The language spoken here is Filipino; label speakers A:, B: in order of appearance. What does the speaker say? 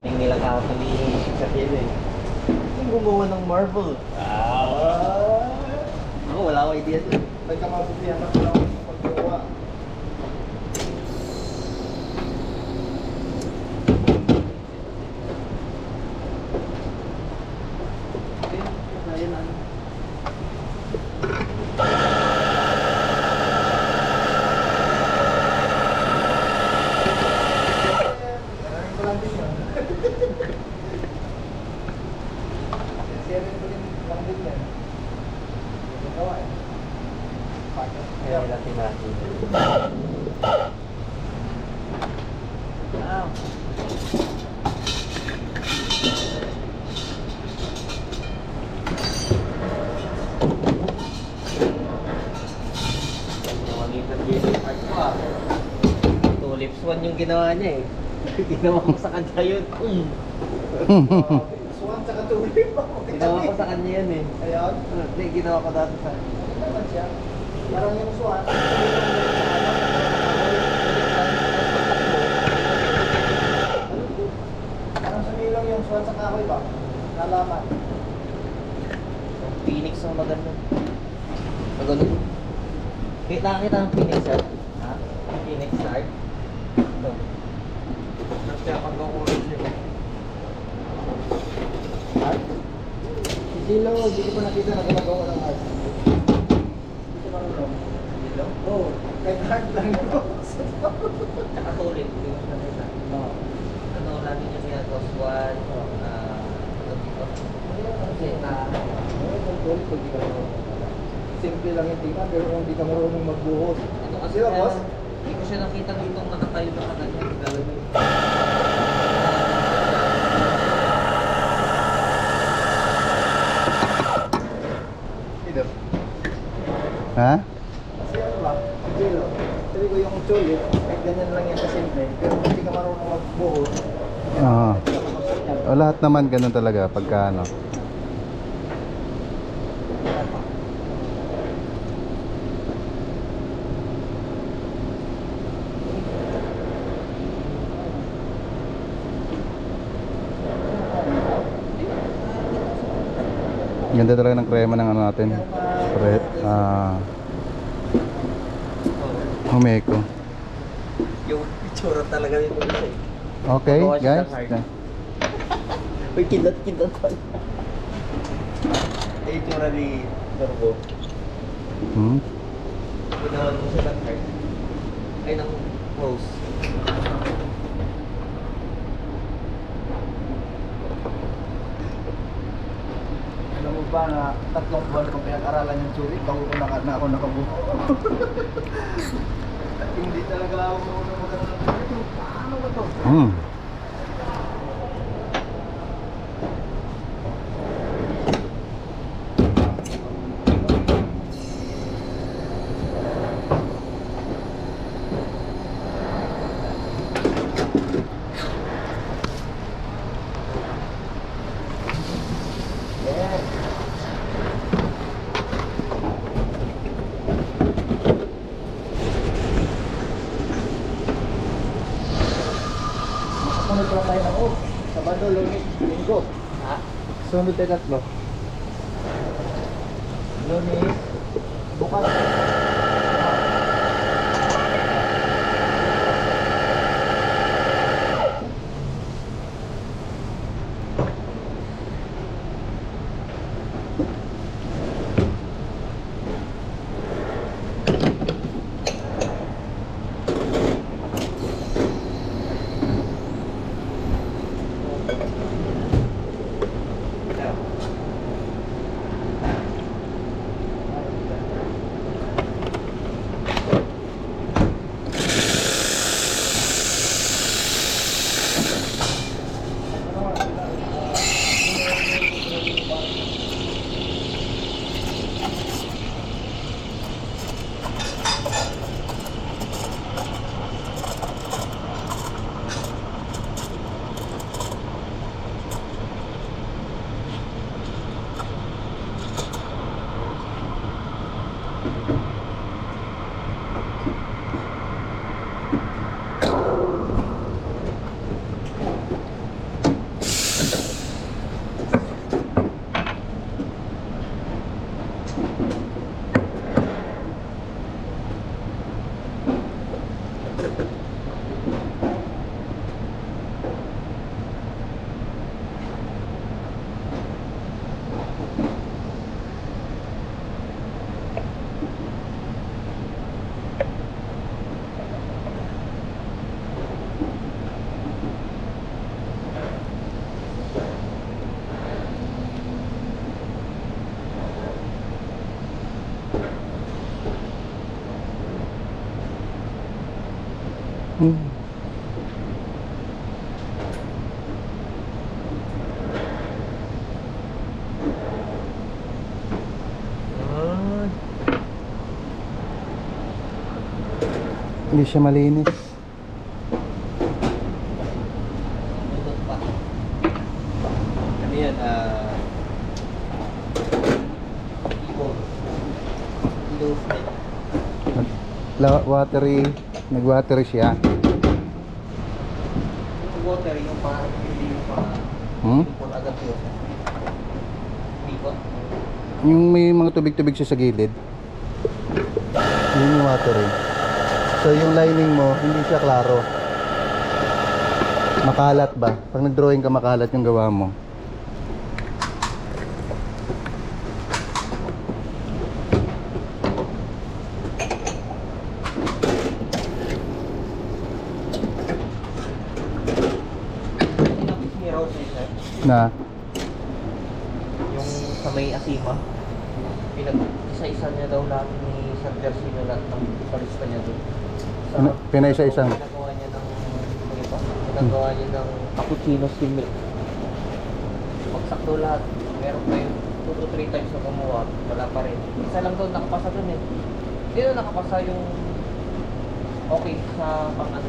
A: Yung nilakaw ko ni Shakir eh. Yung gumawa ng marble. Ako wala akong idea doon.
B: Nagkamabutihan na ko lang paggawa.
A: Ayun ano.
B: Maraming ko lang din yun. Seven ko lang din yan. Nagawa eh.
A: Kaya natin natin. Wow. Namalitan din yung part ko ah. Tulips 1 yung ginawa niya eh. Ginawa ko sa kanya yun.
B: Swan tsaka tulip.
A: Ginawa ko sa kanya yun eh.
B: Ayun.
A: Hindi, ginawa ko dati sa...
B: Ano naman siya? Parang yung swan. Parang sumilong yung swan sa kahoy ba? Nalaman.
A: Phoenix ang maganda. Maganda. Kita ang Phoenix sir. Ha? Phoenix art. Ito.
B: Kaya pag nakulit niyo.
A: Art?
B: Si Gilo, hindi ko pa nakita na gumagawa ng art. Hindi ko marunong.
A: Dito?
B: Oo, kahit art lang yun.
A: Tsaka tulip. Hindi ko siya nakita.
B: Oo.
A: Ano, lagi niya ginagawa swan. Ano dito? Kasi
B: Simple lang yung tingnan, pero kung hindi ka marunong magbuhos.
A: ito kasi
B: Sila, boss?
A: hindi ko siya nakita dito nakatayo na kanya. Gagawin.
B: Ito.
C: Ha?
B: Kasi ano ba? Gilo. Sabi ko yung tulip, kahit ganyan lang yan kasimple. Pero kung hindi ka marunong magbuhos,
C: Oo.
B: hindi ka makapag yan.
C: O, lahat naman ganun talaga pagka ano. Ganda talaga ng krema ng ano natin. Humeko.
A: Yung itsura talaga nito kasi.
C: Okay,
A: Magawa siya
C: guys.
A: ng heart. Uy, kindat pa. Yung itsura ni Turbo.
C: Hmm?
A: Ginawan mo siya ng heart. Ay, ng rose.
B: Alam mo ba na 3 buwan kong pinag-aralan yung tulip bago ko na ako nakabuho. Hindi talaga ako marunong magkaroon ng tulip. Paano ba to?
C: Hmm.
B: Yes. Sunod pa tayo ng Sabado, Lunes, Linggo.
A: Ha?
B: Sunod tayo 3. Lunes, bukas.
C: Hindi siya malinis.
A: Dudot pa. Ano yan? Low net.
C: Watery, nag-watery siya.
A: Yung water, yung parang hindi yung ipon agad yun. Ipon.
C: Yung may mga tubig-tubig siya sa gilid. Yun yung watery. So yung lining mo, hindi siya klaro. Makalat ba? Pag nag-drawing ka, makalat yung gawa mo.
A: Tinapis ni Rose sir.
C: Na,
A: Yung sa may Asima, pinag-isa-isa niya daw lang ni Sir Tercino lahat ng palista niya doon.
C: Pinaisa-isang.
A: Ginagawa niya ng ano pa? Ginagawa niya ng cappuccino skim milk. Pagsak daw lahat. Meron pa yun 2 to 3 times na gumawa. Wala pa rin. Isa lang daw nakapasa doon eh. Hindi na nakapasa yung okay sa pang ano.